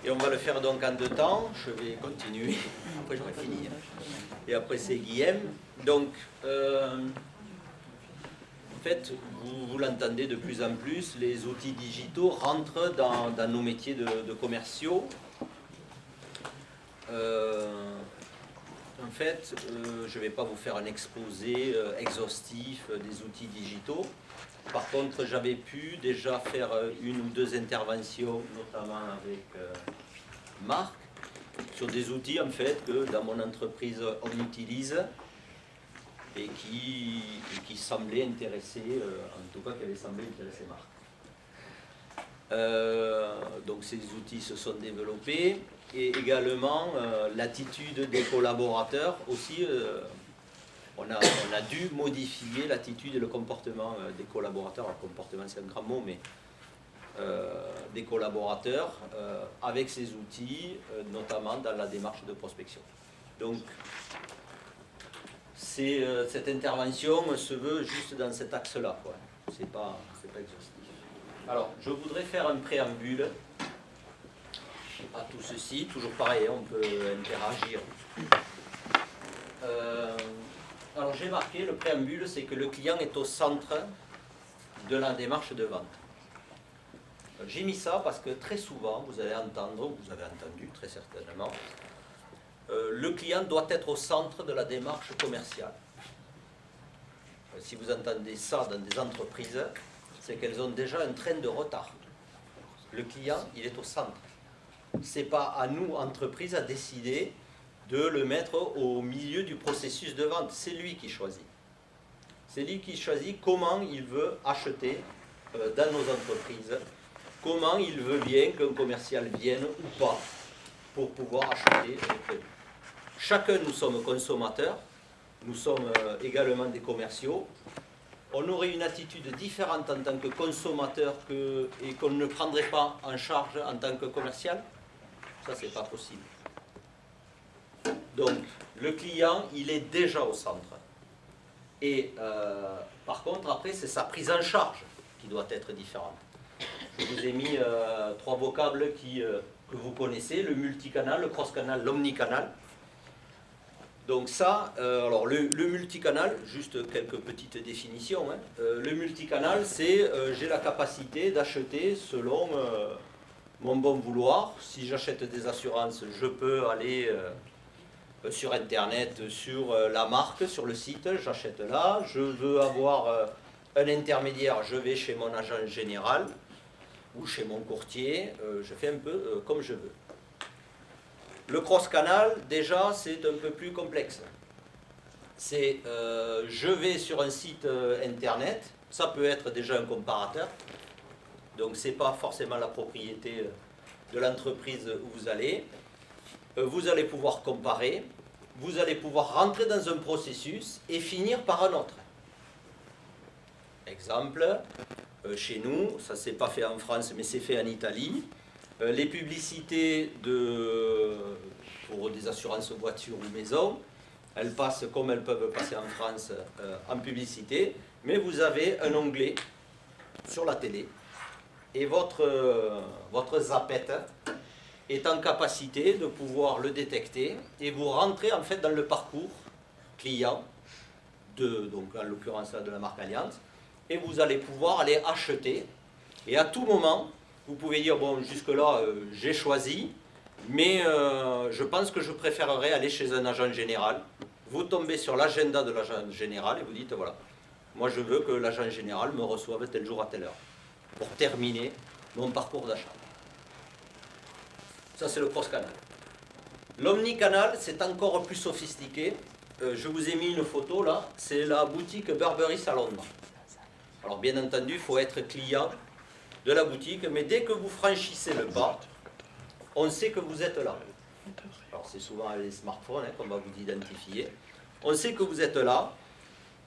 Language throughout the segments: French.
Et on va le faire donc en 2 temps. Je vais continuer. Après, j'aurai fini. Et après, c'est Guillaume. Donc, en fait, vous l'entendez de plus en plus, les outils digitaux rentrent dans nos métiers de commerciaux. En fait, je ne vais pas vous faire un exposé exhaustif des outils digitaux. Par contre, j'avais pu déjà faire 1 ou 2 interventions, notamment avec Marc, sur des outils en fait que dans mon entreprise on utilise et qui semblaient intéresser, en tout cas qui avaient semblé intéresser Marc. Donc ces outils se sont développés et également l'attitude des collaborateurs aussi. On a dû modifier l'attitude et le comportement des collaborateurs. Alors, comportement, c'est un grand mot, mais des collaborateurs avec ces outils, notamment dans la démarche de prospection. Donc, cette intervention se veut juste dans cet axe-là. C'est pas exhaustif. Alors, je voudrais faire un préambule à tout ceci. Toujours pareil, on peut interagir. Alors j'ai marqué, le préambule, c'est que le client est au centre de la démarche de vente. J'ai mis ça parce que très souvent, vous avez entendu très certainement, le client doit être au centre de la démarche commerciale. Si vous entendez ça dans des entreprises, c'est qu'elles ont déjà un train de retard. Le client, il est au centre. Ce n'est pas à nous, entreprises, à décider de le mettre au milieu du processus de vente. C'est lui qui choisit. C'est lui qui choisit comment il veut acheter dans nos entreprises, comment il veut bien qu'un commercial vienne ou pas pour pouvoir acheter auprès de lui. Chacun, nous sommes consommateurs, nous sommes également des commerciaux. On aurait une attitude différente en tant que consommateur et qu'on ne prendrait pas en charge en tant que commercial. Ça, c'est pas possible. Donc, le client, il est déjà au centre. Et par contre, après, c'est sa prise en charge qui doit être différente. Je vous ai mis 3 vocables que vous connaissez, le multicanal, le cross-canal, l'omnicanal. Donc ça, alors le multicanal, juste quelques petites définitions. Le multicanal, c'est j'ai la capacité d'acheter selon mon bon vouloir. Si j'achète des assurances, je peux aller sur Internet, sur la marque, sur le site, j'achète là. Je veux avoir un intermédiaire, je vais chez mon agent général ou chez mon courtier, je fais un peu comme je veux. Le cross-canal, déjà, c'est un peu plus complexe. C'est je vais sur un site Internet, ça peut être déjà un comparateur, donc ce n'est pas forcément la propriété de l'entreprise où vous allez. Vous allez pouvoir comparer, vous allez pouvoir rentrer dans un processus et finir par un autre. Exemple, chez nous, ça ne s'est pas fait en France, mais c'est fait en Italie. Les publicités pour des assurances voitures ou maison, elles passent comme elles peuvent passer en France en publicité, mais vous avez un onglet sur la télé et votre zappette est en capacité de pouvoir le détecter et vous rentrez en fait dans le parcours client, donc en l'occurrence de la marque Allianz, et vous allez pouvoir aller acheter. Et à tout moment, vous pouvez dire, bon, jusque-là, j'ai choisi, mais je pense que je préférerais aller chez un agent général. Vous tombez sur l'agenda de l'agent général et vous dites, voilà, moi je veux que l'agent général me reçoive tel jour à telle heure, pour terminer mon parcours d'achat. Ça, c'est le cross-canal. L'omnicanal, c'est encore plus sophistiqué. Je vous ai mis une photo là, c'est la boutique Burberry à Londres. Alors bien entendu, il faut être client de la boutique, mais dès que vous franchissez le pas, on sait que vous êtes là. Alors c'est souvent avec les smartphones qu'on va vous identifier. On sait que vous êtes là.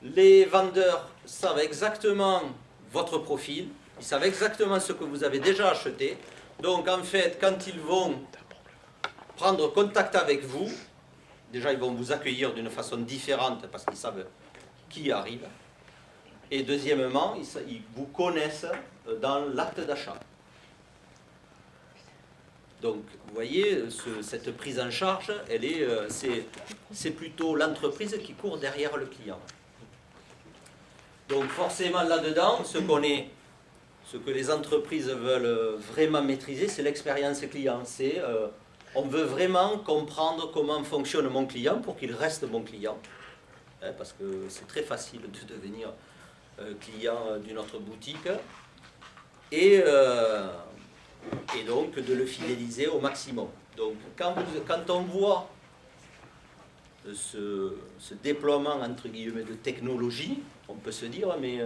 Les vendeurs savent exactement votre profil, ils savent exactement ce que vous avez déjà acheté. Donc en fait, quand ils vont prendre contact avec vous, déjà ils vont vous accueillir d'une façon différente parce qu'ils savent qui arrive. Et deuxièmement, ils vous connaissent dans l'acte d'achat. Donc, vous voyez, cette prise en charge, c'est plutôt l'entreprise qui court derrière le client. Donc, forcément, là-dedans, ce que les entreprises veulent vraiment maîtriser, c'est l'expérience client. On veut vraiment comprendre comment fonctionne mon client pour qu'il reste mon client. Parce que c'est très facile de devenir client d'une autre boutique. Et donc de le fidéliser au maximum. Donc quand on voit ce déploiement entre guillemets de technologie, on peut se dire, mais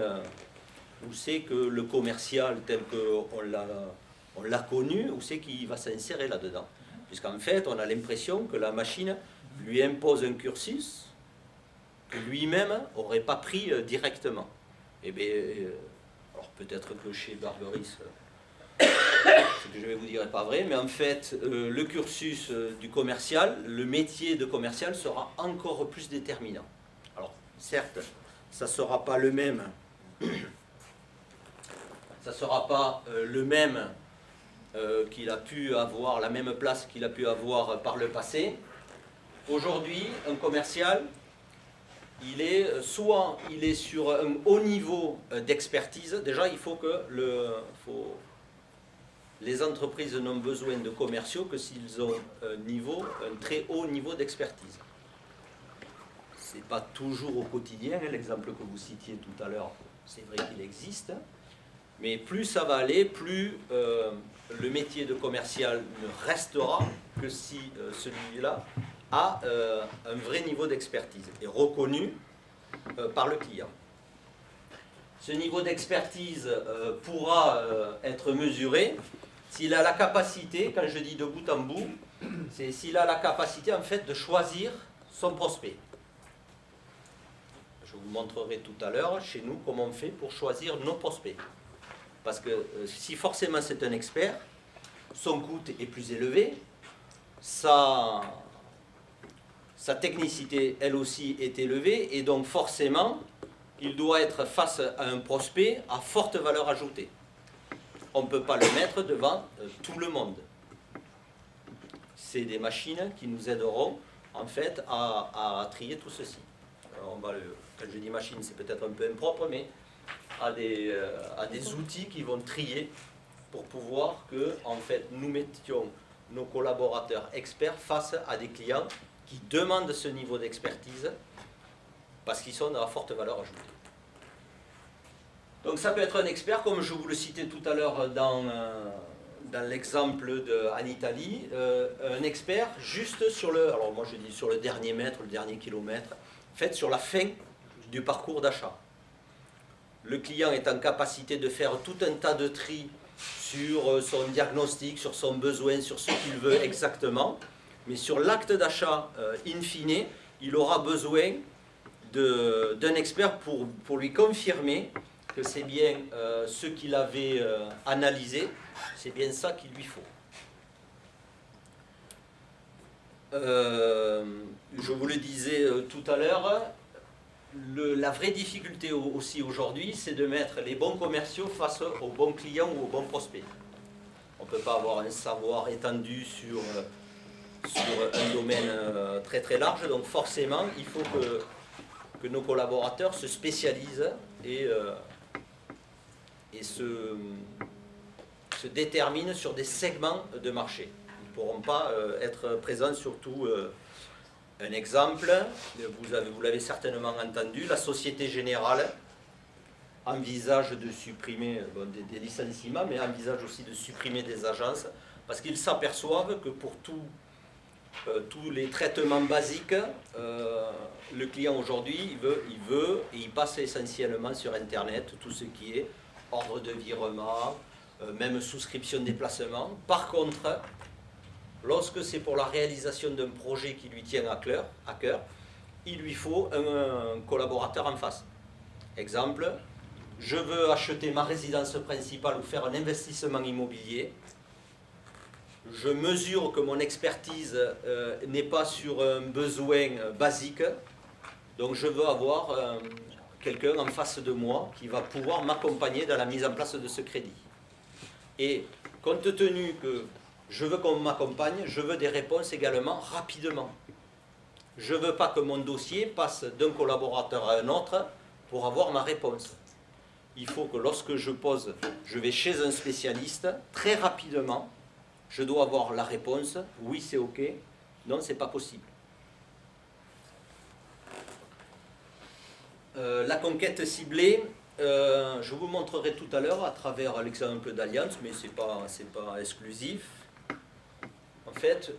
où c'est que le commercial tel qu'on l'a connu, où c'est qu'il va s'insérer là-dedans? Puisqu'en fait, on a l'impression que la machine lui impose un cursus que lui-même n'aurait pas pris directement. Eh bien, alors peut-être que chez Barberis, ce que je vais vous dire n'est pas vrai, mais en fait, le cursus du commercial, le métier de commercial sera encore plus déterminant. Alors, certes, ça ne sera pas le même, qu'il a pu avoir, la même place qu'il a pu avoir par le passé. Aujourd'hui, un commercial, il est sur un haut niveau d'expertise. Déjà, il faut que les entreprises n'ont besoin de commerciaux que s'ils ont un très haut niveau d'expertise. Ce n'est pas toujours au quotidien, hein, l'exemple que vous citiez tout à l'heure, c'est vrai qu'il existe, mais plus ça va aller, plus le métier de commercial ne restera que si celui-là a un vrai niveau d'expertise et reconnu par le client. Ce niveau d'expertise pourra être mesuré s'il a la capacité, quand je dis de bout en bout, c'est s'il a la capacité en fait de choisir son prospect. Je vous montrerai tout à l'heure chez nous comment on fait pour choisir nos prospects. Parce que si forcément c'est un expert, son coût est plus élevé, sa technicité elle aussi est élevée et donc forcément il doit être face à un prospect à forte valeur ajoutée. On ne peut pas le mettre devant tout le monde. C'est des machines qui nous aideront en fait à trier tout ceci. Alors quand je dis machine, c'est peut-être un peu impropre, mais à des outils qui vont trier pour pouvoir que en fait, nous mettions nos collaborateurs experts face à des clients qui demandent ce niveau d'expertise parce qu'ils sont à forte valeur ajoutée. Donc ça peut être un expert, comme je vous le citais tout à l'heure dans l'exemple en Italie, un expert juste sur alors moi je dis sur le dernier mètre, le dernier kilomètre, en fait sur la fin du parcours d'achat. Le client est en capacité de faire tout un tas de tri sur son diagnostic, sur son besoin, sur ce qu'il veut exactement, mais sur l'acte d'achat, in fine, il aura besoin d'un expert pour lui confirmer que c'est bien ce qu'il avait analysé, c'est bien ça qu'il lui faut. Je vous le disais tout à l'heure, la vraie difficulté aussi aujourd'hui, c'est de mettre les bons commerciaux face aux bons clients ou aux bons prospects. On ne peut pas avoir un savoir étendu sur un domaine très très large, donc forcément, il faut que nos collaborateurs se spécialisent et se déterminent sur des segments de marché. Ils ne pourront pas être présents sur tout. Un exemple, vous l'avez certainement entendu, la Société Générale envisage de supprimer des licenciements, mais envisage aussi de supprimer des agences, parce qu'ils s'aperçoivent que pour tous les traitements basiques, le client aujourd'hui, il veut et il passe essentiellement sur Internet, tout ce qui est ordre de virement, même souscription de déplacement. Par contre, lorsque c'est pour la réalisation d'un projet qui lui tient à cœur, il lui faut un collaborateur en face. Exemple, je veux acheter ma résidence principale ou faire un investissement immobilier. Je mesure que mon expertise n'est pas sur un besoin basique, donc je veux avoir quelqu'un en face de moi qui va pouvoir m'accompagner dans la mise en place de ce crédit. Et compte tenu que Je veux qu'on m'accompagne, je veux des réponses également rapidement. Je ne veux pas que mon dossier passe d'un collaborateur à un autre pour avoir ma réponse. Il faut que lorsque je vais chez un spécialiste, très rapidement, je dois avoir la réponse, oui c'est ok, non c'est pas possible. La conquête ciblée, je vous montrerai tout à l'heure à travers l'exemple d'Allianz, mais c'est pas exclusif. En fait,